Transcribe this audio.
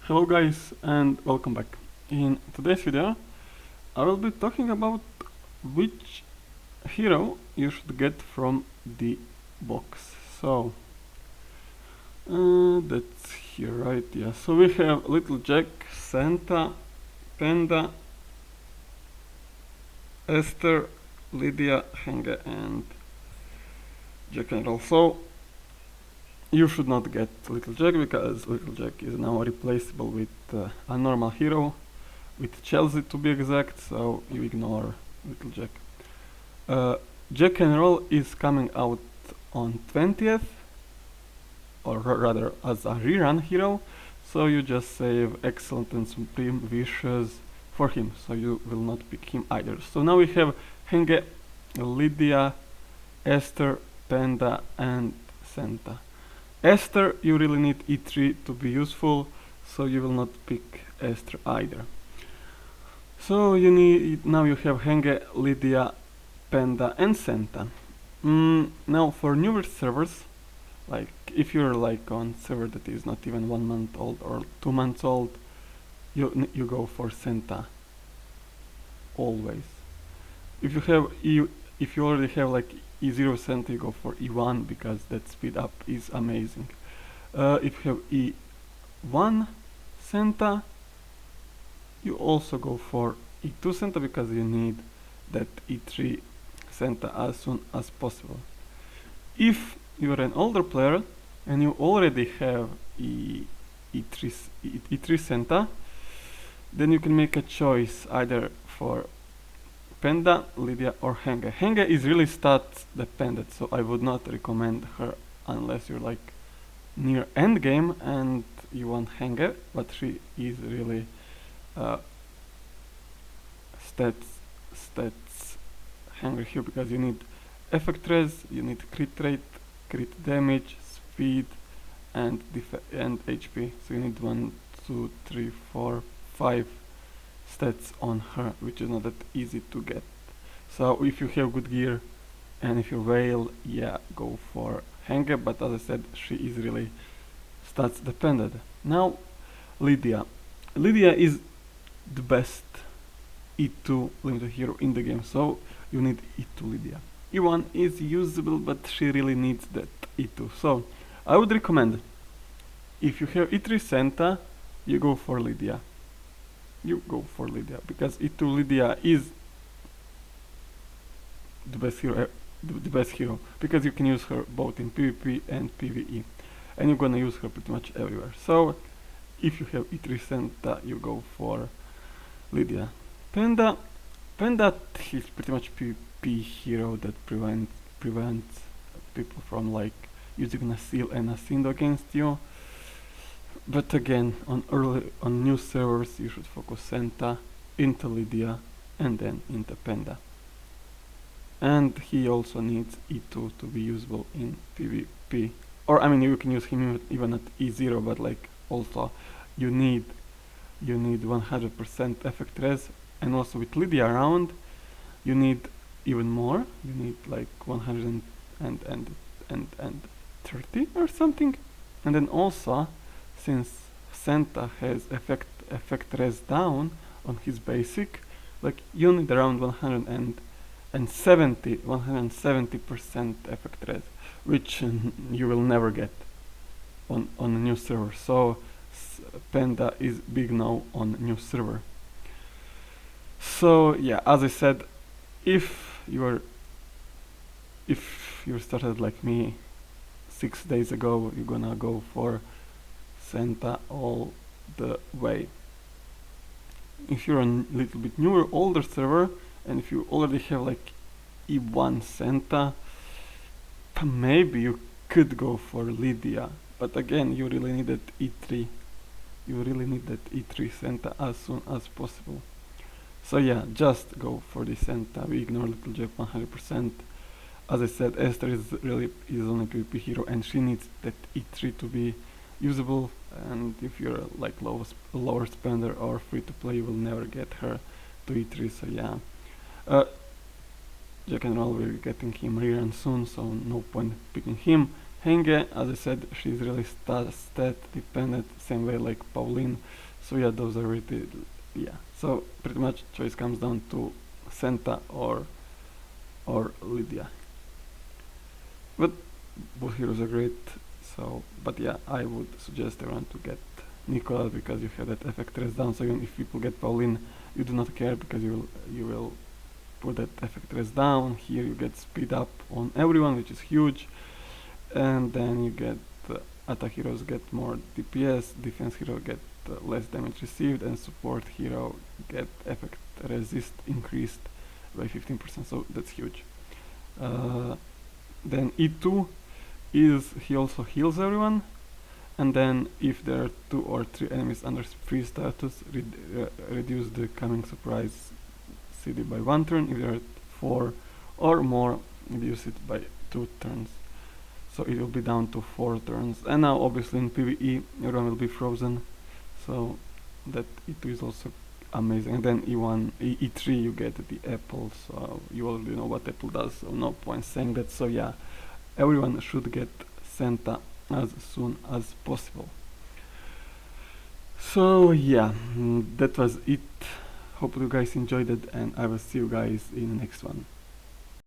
Hello guys and welcome back. In today's video I will be talking about which hero you should get from the box. So that's here, right? Yeah, so we have Little Jack, Santa, Panda, Esther, Lydia, Henge and Jack and Roll. So you should not get Little Jack because Little Jack is now replaceable with a normal hero, with Chelsea to be exact, so you ignore Little Jack. Jack and Roll is coming out on 20th, or rather as a rerun hero, so you just save Excellent and Supreme Wishes for him, so you will not pick him either. So now we have Henge, Lydia, Esther, Panda and Santa. Esther, you really need E3 to be useful, so you will not pick Esther either. So now you have Henge, Lydia, Panda and Santa. Now for newer servers, like if you're like on server that is not even 1 month old or 2 months old, you go for Santa always. If you already have like E0 Santa, you go for E1 because that speed up is amazing. If you have E1 Santa, you also go for E2 Santa because you need that E3 Santa as soon as possible. If you're an older player and you already have E3 Santa, then you can make a choice either for Panda, Lydia or Henge. Henge is really stats dependent, so I would not recommend her unless you're like near end game and you want Henge, but she is really stats Henge here because you need effect res, you need crit rate, crit damage, speed and HP, so you need 1, 2, 3, 4, 5 stats on her, which is not that easy to get. So if you have good gear and if you whale, yeah, go for Henge, but as I said, she is really stats dependent. Now Lydia is the best E2 limited hero in the game, so you need E2 Lydia. E1 is usable, but she really needs that E2, so I would recommend, if you have E3 Santa, you go for Lydia. Because E2 Lydia is the best hero, because you can use her both in PvP and PvE, and you're gonna use her pretty much everywhere. So if you have E3 Santa, you go for Lydia. Panda is pretty much PvP hero that prevents people from like using a seal and a Sindo against you. But again, on new servers, you should focus Santa, into Lydia, and then into Panda. And he also needs E2 to be usable in PvP. Or I mean, you can use him even at E0, but like also you need 100% effect res, and also with Lydia around, you need even more. You need like 130 or something, and then also, since Santa has effect res down on his basic, like you need around 170% effect res, which you will never get on a new server. So Panda is big no on new server. So yeah, as I said, if you started like me 6 days ago, you're gonna go for Santa all the way. If you're on a little bit newer, older server, and if you already have like E1 Santa, maybe you could go for Lydia, but again, you really need that E3. You really need that E3 Santa as soon as possible. So yeah, just go for the Santa. We ignore Little Jack 100%. As I said, Esther is only PvP hero, and she needs that E3 to be usable, and if you're like lower spender or free to play, you will never get her to E3, so yeah. Jack and Roll, we're getting him rerun soon, so no point picking him. Henge, as I said, she's really stat dependent, same way like Pauline. So yeah, those are really, yeah. So pretty much choice comes down to Senta or Lydia. But both heroes are great. So, but yeah, I would suggest everyone to get Nicola because you have that effect rest down. So even if people get Pauline, you do not care because you will put that effect rest down. Here you get speed up on everyone, which is huge, and then you get attack heroes get more DPS, defense hero get less damage received, and support hero get effect resist increased by 15%. So that's huge. Then E2 is he also heals everyone, and then if there are 2 or 3 enemies under freeze status, reduce the coming surprise CD by 1 turn. If there are 4 or more, reduce it by 2 turns. So it will be down to 4 turns. And now obviously in PvE everyone will be frozen, so that E2 is also amazing. And then E1, E3 you get the apple, so you already know what apple does, so no point saying that. So yeah, everyone should get Santa as soon as possible. So yeah, that was it. Hope you guys enjoyed it, and I will see you guys in the next one.